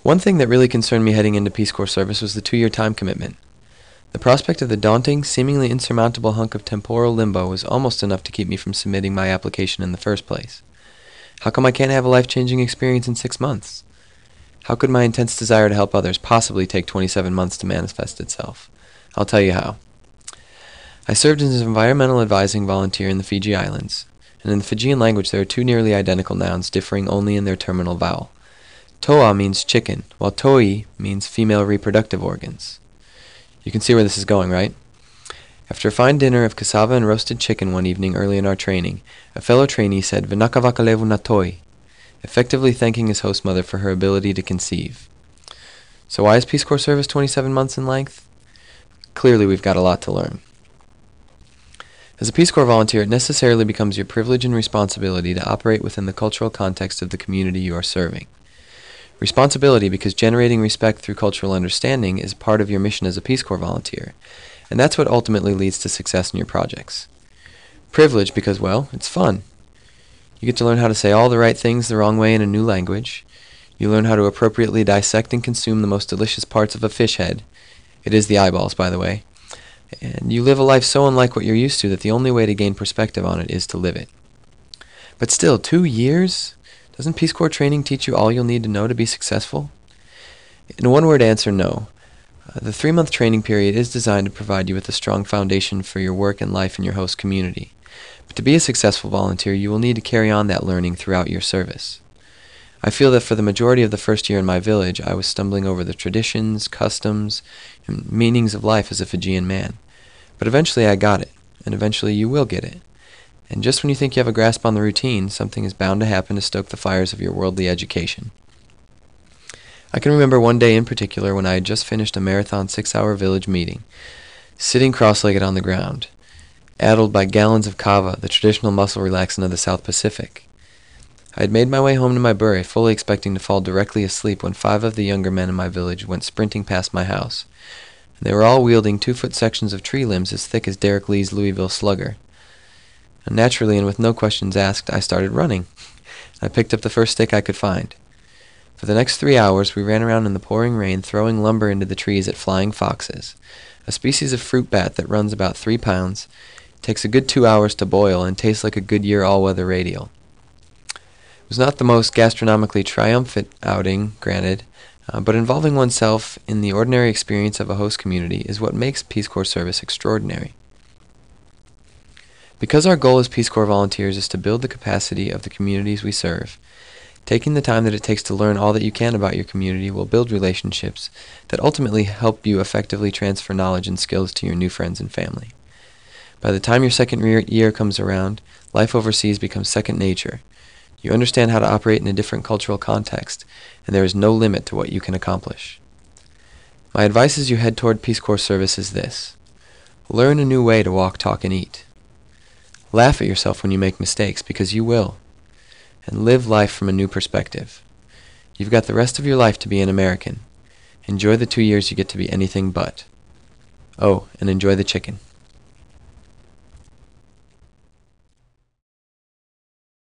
One thing that really concerned me heading into Peace Corps service was the 2-year time commitment. The prospect of the daunting, seemingly insurmountable hunk of temporal limbo was almost enough to keep me from submitting my application in the first place. How come I can't have a life-changing experience in 6 months? How could my intense desire to help others possibly take 27 months to manifest itself? I'll tell you how. I served as an environmental advising volunteer in the Fiji Islands, and in the Fijian language there are 2 nearly identical nouns differing only in their terminal vowel. Toa means chicken, while toi means female reproductive organs. You can see where this is going, right? After a fine dinner of cassava and roasted chicken one evening early in our training, a fellow trainee said, "Vinaka vakalevu na toi," effectively thanking his host mother for her ability to conceive. So why is Peace Corps service 27 months in length? Clearly we've got a lot to learn. As a Peace Corps volunteer, it necessarily becomes your privilege and responsibility to operate within the cultural context of the community you are serving. Responsibility because generating respect through cultural understanding is part of your mission as a Peace Corps volunteer, and that's what ultimately leads to success in your projects. Privilege because, well, it's fun. You get to learn how to say all the right things the wrong way in a new language. You learn how to appropriately dissect and consume the most delicious parts of a fish head. It is the eyeballs, by the way. And you live a life so unlike what you're used to that the only way to gain perspective on it is to live it. But still, 2 years? Doesn't Peace Corps training teach you all you'll need to know to be successful? In a one-word answer, no. The 3-month training period is designed to provide you with a strong foundation for your work and life in your host community. But to be a successful volunteer, you will need to carry on that learning throughout your service. I feel that for the majority of the first year in my village, I was stumbling over the traditions, customs, and meanings of life as a Fijian man. But eventually I got it, and eventually you will get it. And just when you think you have a grasp on the routine, something is bound to happen to stoke the fires of your worldly education. I can remember one day in particular when I had just finished a marathon 6-hour village meeting, sitting cross-legged on the ground, addled by gallons of kava, the traditional muscle relaxant of the South Pacific. I had made my way home to my buri, fully expecting to fall directly asleep when 5 of the younger men in my village went sprinting past my house. They were all wielding 2-foot sections of tree limbs as thick as Derek Lee's Louisville Slugger. And naturally, and with no questions asked, I started running. I picked up the first stick I could find. For the next 3 hours, we ran around in the pouring rain, throwing lumber into the trees at flying foxes, a species of fruit bat that runs about 3 pounds, takes a good 2 hours to boil, and tastes like a Goodyear all-weather radial. It was not the most gastronomically triumphant outing, granted, but involving oneself in the ordinary experience of a host community is what makes Peace Corps service extraordinary. Because our goal as Peace Corps volunteers is to build the capacity of the communities we serve, taking the time that it takes to learn all that you can about your community will build relationships that ultimately help you effectively transfer knowledge and skills to your new friends and family. By the time your second year comes around, life overseas becomes second nature. You understand how to operate in a different cultural context, and there is no limit to what you can accomplish. My advice as you head toward Peace Corps service is this: learn a new way to walk, talk, and eat. Laugh at yourself when you make mistakes, because you will, and live life from a new perspective. You've got the rest of your life to be an American. Enjoy the 2 years you get to be anything but. Oh, and enjoy the chicken.